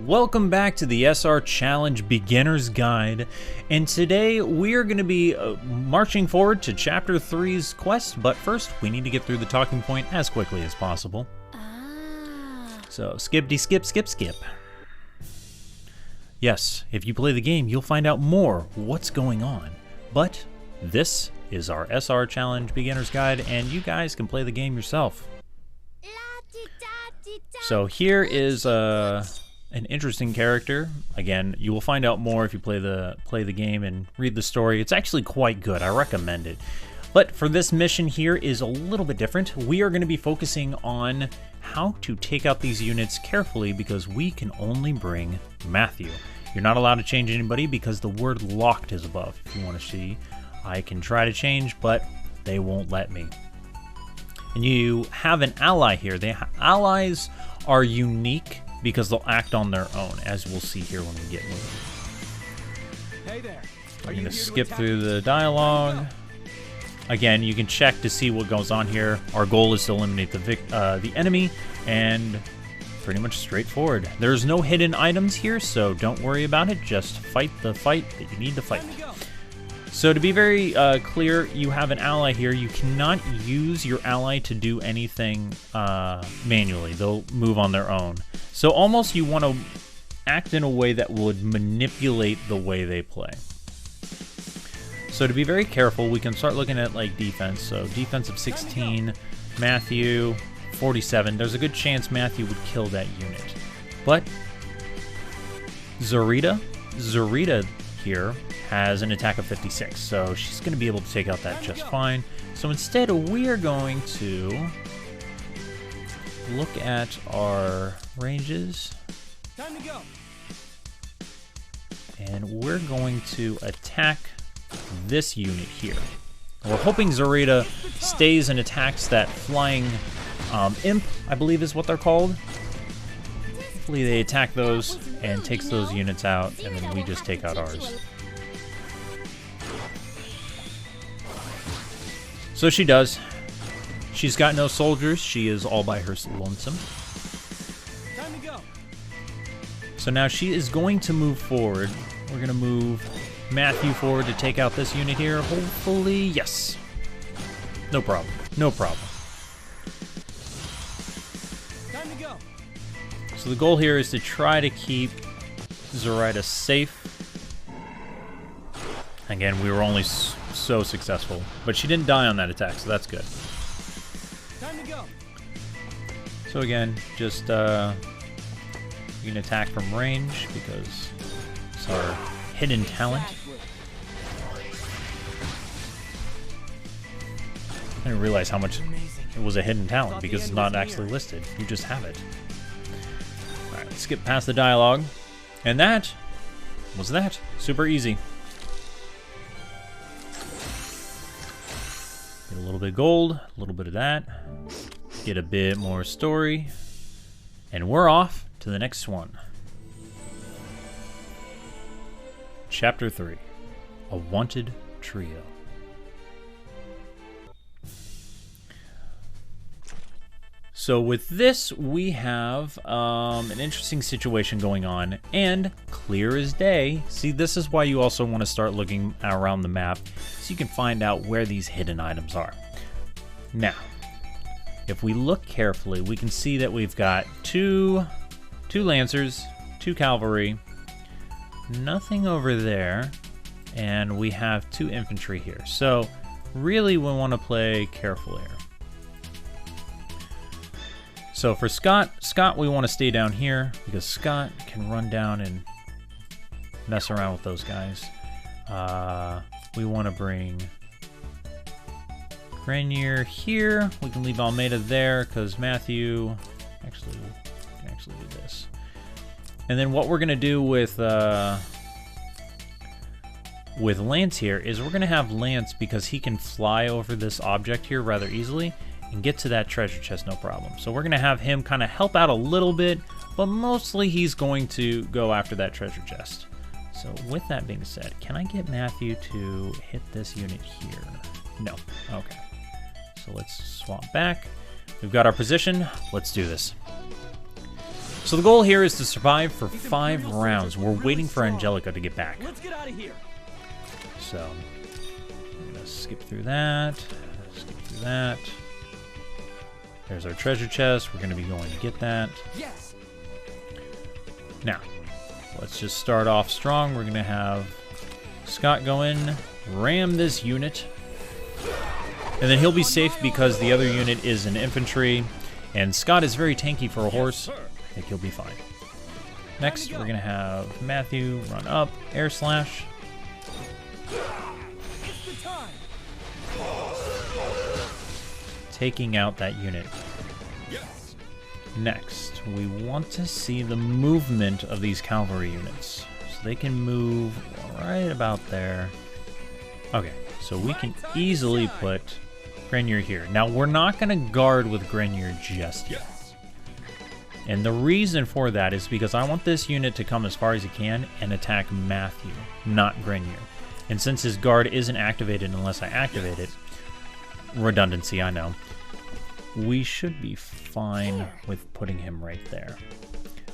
welcome back to the SR Challenge Beginner's Guide, and today we are going to be marching forward to Chapter 3's quest, but first we need to get through the talking point as quickly as possible. So, skip. Yes, if you play the game, you'll find out more what's going on, but this is our SR Challenge Beginner's Guide, and you guys can play the game yourself. So here is an interesting character. Again, you will find out more if you play the game and read the story. It's actually quite good. I recommend it. But for this mission here is a little bit different. We are going to be focusing on how to take out these units carefully because we can only bring Matthew. You're not allowed to change anybody because the word locked is above. If you want to see, I can try to change, but they won't let me. And you have an ally here. Allies are unique because they'll act on their own, as we'll see here when we get moving. Hey there. I'm going to skip through the dialogue. Again, you can check to see what goes on here. Our goal is to eliminate the enemy, and pretty much straightforward. There's no hidden items here, so don't worry about it. Just fight the fight that you need to fight. So to be very clear, you have an ally here. You cannot use your ally to do anything manually. They'll move on their own. So almost you want to act in a way that would manipulate the way they play. So to be very careful, we can start looking at like defense. So defense of 16, Matthew 47. There's a good chance Matthew would kill that unit. But Zarita here has an attack of 56, so she's going to be able to take out that just fine. So instead, we're going to look at our ranges, and we're going to attack this unit here. We're hoping Zarita stays and attacks that flying imp, I believe is what they're called. Hopefully they attack those and takes those units out, and then we just take out ours. So she does. She's got no soldiers. She is all by her lonesome. Time to go. So now she is going to move forward. We're going to move Matthew forward to take out this unit here. Hopefully, yes. No problem. No problem. Time to go. So the goal here is to try to keep Zarita safe. Again, we were only so successful, but she didn't die on that attack, so that's good. Time to go. So again, just you can attack from range because it's our hidden talent. I didn't realize how much it was a hidden talent because it's not actually listed. You just have it. Alright, let's skip past the dialogue. And that was that. Super easy. Get a little bit of gold, a little bit of that. Get a bit more story. And we're off to the next one. Chapter 3. A Wanted Trio. So with this, we have an interesting situation going on, and clear as day. See, this is why you also want to start looking around the map, so you can find out where these hidden items are. Now, if we look carefully, we can see that we've got two Lancers, 2 Cavalry, nothing over there, and we have 2 infantry here. So really we want to play careful here. So for Scott, we want to stay down here because Scott can run down and mess around with those guys. We want to bring Grenier here. We can leave Almeida there because Matthew actually can do this. And then what we're gonna do with Lance here is we're gonna have Lance because he can fly over this object here rather easily and get to that treasure chest no problem. So we're gonna have him kind of help out a little bit, but mostly he's going to go after that treasure chest. So with that being said, can I get Matthew to hit this unit here? No, okay. So let's swap back. We've got our position, let's do this. So the goal here is to survive for 5 rounds. We're waiting for Angelica to get back. Let's get out of here. So, I'm going to skip through that. Skip through that. There's our treasure chest. We're going to be going to get that. Yes. Now, let's just start off strong. We're going to have Scott go in, ram this unit, and then he'll be safe because the other unit is an infantry, and Scott is very tanky for a horse. I think he'll be fine. Next, we're going to have Matthew run up, air slash. It's the time. Taking out that unit. Next, we want to see the movement of these cavalry units. So they can move right about there. Okay, so we can easily put Grenier here. Now, we're not going to guard with Grenier just yet. And the reason for that is because I want this unit to come as far as he can and attack Matthew, not Grenier. And since his guard isn't activated unless I activate it, redundancy, I know, we should be fine with putting him right there.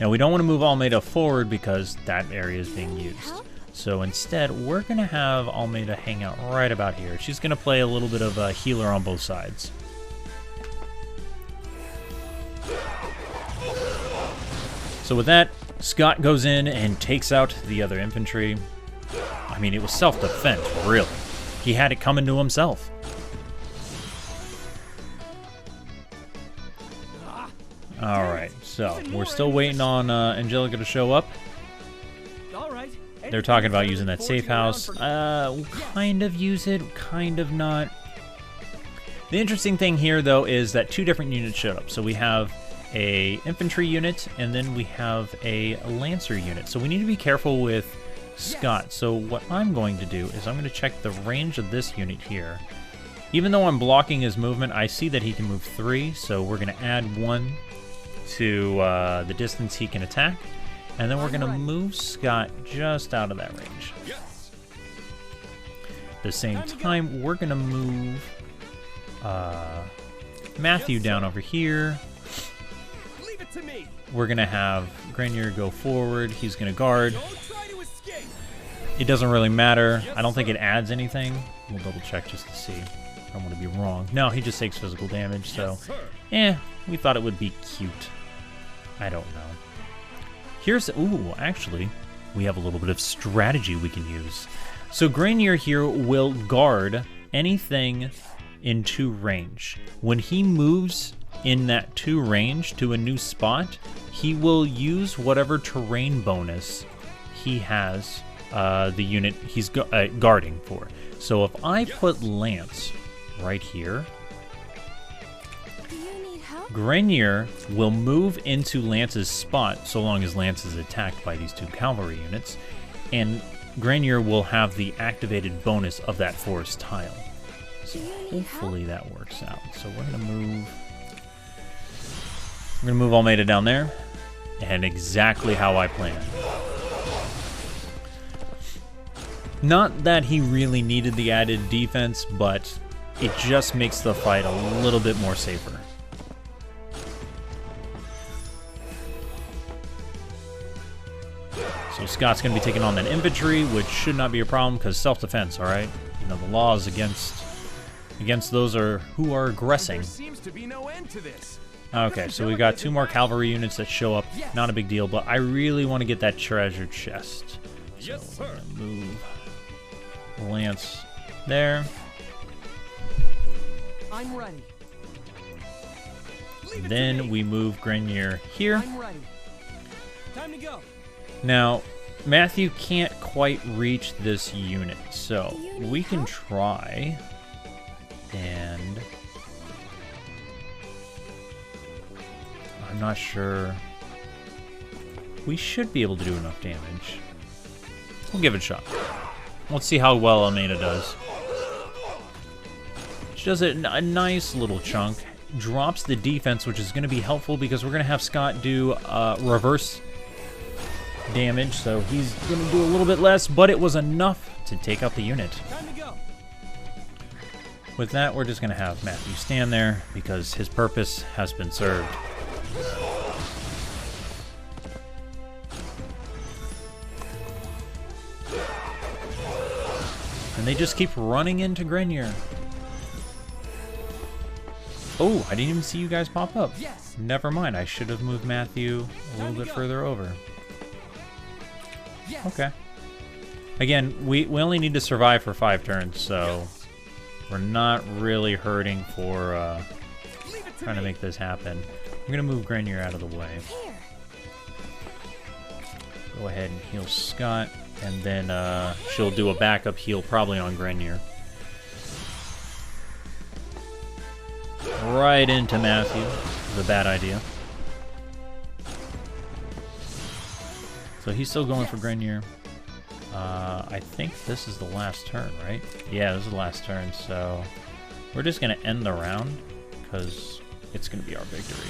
Now, we don't want to move Almeida forward because that area is being used. So instead, we're going to have Almeida hang out right about here. She's going to play a little bit of a healer on both sides. So with that, Scott goes in and takes out the other infantry. I mean, it was self-defense, really. He had it coming to himself. Alright, so we're still waiting on Angelica to show up. All right. They're talking about using that safe house. We'll kind of use it, kind of not. The interesting thing here, though, is that 2 different units showed up. So we have a infantry unit, and then we have a lancer unit. So we need to be careful with Scott. So what I'm going to do is I'm going to check the range of this unit here. Even though I'm blocking his movement, I see that he can move 3, so we're going to add 1 to the distance he can attack, and then we're going to move Scott just out of that range. At the same time, we're going to move Matthew down over here. Leave it to me. We're going to have Grenier go forward. He's going to guard. Don't try to escape. It doesn't really matter. I don't think it adds anything. We'll double check just to see. I don't want to be wrong. No, he just takes physical damage, so we thought it would be cute. I don't know. Here's, ooh, actually, we have a little bit of strategy we can use. So Grenier here will guard anything in 2 range. When he moves in that 2 range to a new spot, he will use whatever terrain bonus he has the unit he's guarding for. So if I put Lance right here, Grenier will move into Lance's spot so long as Lance is attacked by these 2 cavalry units, and Grenier will have the activated bonus of that forest tile. So hopefully that works out. So we're gonna move Almeida down there, and exactly how I planned. Not that he really needed the added defense, but it just makes the fight a little bit more safer. So Scott's going to be taking on that infantry, which should not be a problem because self-defense, all right? You know, the laws against those who are aggressing. There seems to be no end to this. Okay, so we got 2 more cavalry units that show up. Not a big deal, but I really want to get that treasure chest. So we're going to move Lance there. I'm ready. Then we move Grenier here. I'm ready. Time to go. Now, Matthew can't quite reach this unit, so we can try and I'm not sure. We should be able to do enough damage. We'll give it a shot. Let's see how well Almeida does. She does a nice little chunk. Drops the defense, which is going to be helpful because we're going to have Scott do reverse damage, so he's going to do a little bit less, but it was enough to take out the unit. Time to go. With that, we're just going to have Matthew stand there because his purpose has been served. And they just keep running into Grenier. Oh, I didn't even see you guys pop up. Yes. Never mind, I should have moved Matthew a little bit further over. Yes. Okay. Again, we only need to survive for 5 turns, so we're not really hurting for trying to make this happen. I'm going to move Grenier out of the way. Here. Go ahead and heal Scott, and then she'll do a backup heal probably on Grenier. Right into Matthew. The bad idea. So he's still going for Grenier. I think this is the last turn, right? Yeah, this is the last turn, so we're just going to end the round because it's going to be our victory.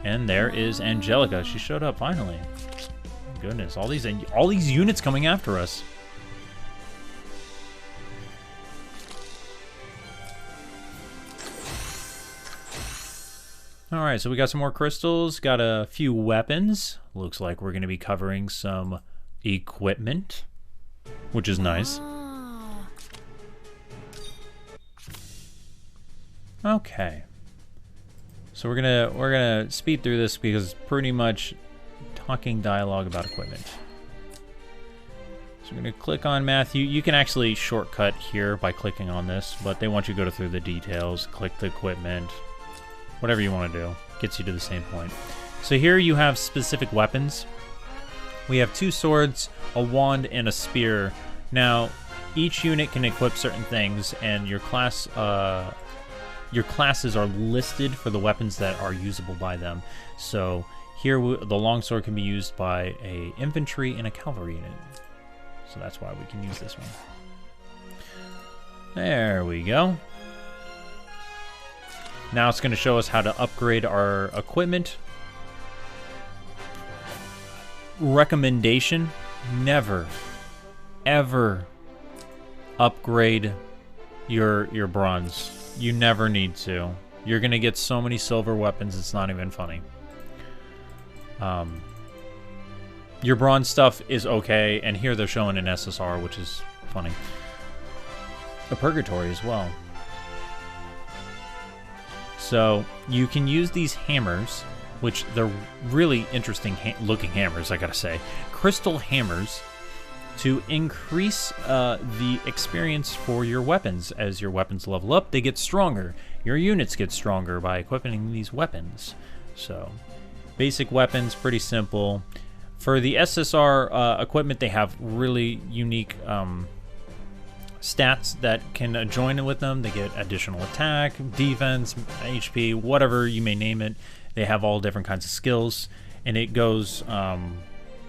And there is Angelica. She showed up finally. Goodness, all these units coming after us. Alright, so we got some more crystals, got a few weapons. Looks like we're going to be covering some equipment, which is nice. Okay. So we're gonna speed through this because it's pretty much talking dialogue about equipment. So we're gonna click on Matthew. You can actually shortcut here by clicking on this, but they want you to go through the details, click the equipment. Whatever you want to do gets you to the same point. So here you have specific weapons. We have 2 swords, a wand, and a spear. Now, each unit can equip certain things, and your classes are listed for the weapons that are usable by them. So here the longsword can be used by a infantry and a cavalry unit. So that's why we can use this one. There we go. Now it's going to show us how to upgrade our equipment. Recommendation: never, ever upgrade your bronze. You never need to. You're going to get so many silver weapons, it's not even funny. Your bronze stuff is okay, and here they're showing an SSR, which is funny. A purgatory as well. So you can use these hammers, which they're really interesting looking hammers, I gotta say. Crystal hammers to increase the experience for your weapons. As your weapons level up, they get stronger. Your units get stronger by equipping these weapons. So basic weapons, pretty simple. For the SSR equipment, they have really unique stats that can join with them. They get additional attack, defense, HP, whatever you may name it. They have all different kinds of skills, and it goes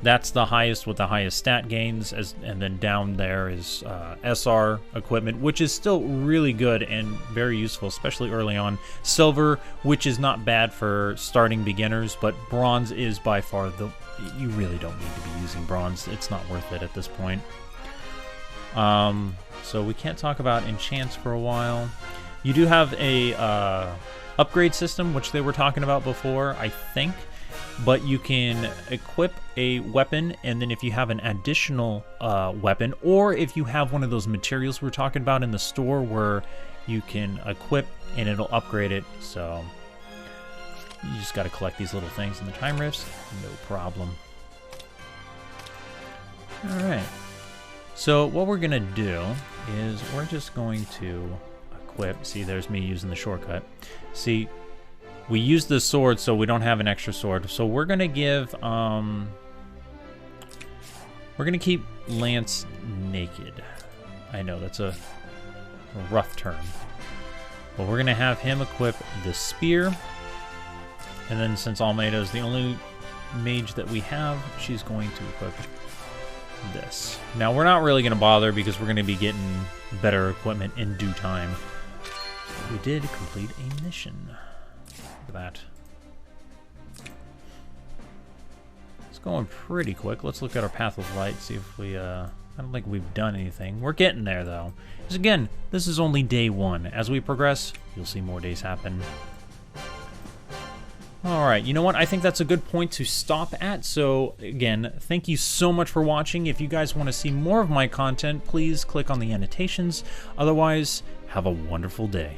that's the highest with the highest stat gains, and then down there is SR equipment, which is still really good and very useful, especially early on. Silver, which is not bad for starting beginners, but bronze is by far you really don't need to be using bronze. It's not worth it at this point. So we can't talk about enchants for a while. You do have a upgrade system, which they were talking about before, I think. But you can equip a weapon, and then if you have an additional weapon, or if you have one of those materials we're talking about in the store where you can equip and it'll upgrade it. So you just got to collect these little things in the time rifts. No problem. All right. So what we're going to do is we're just going to equip. See, there's me using the shortcut. See, we use the sword, so we don't have an extra sword. So we're going to give, we're going to keep Lance naked. I know, that's a rough term. But we're going to have him equip the spear. And then since Almeida is the only mage that we have, she's going to equip this. Now we're not really going to bother because we're going to be getting better equipment in due time. We did complete a mission. Look at that. It's going pretty quick. Let's look at our path of light, see if we I don't think we've done anything. We're getting there though. Because again, this is only day 1. As we progress, you'll see more days happen. Alright, you know what? I think that's a good point to stop at. So, again, thank you so much for watching. If you guys want to see more of my content, please click on the annotations. Otherwise, have a wonderful day.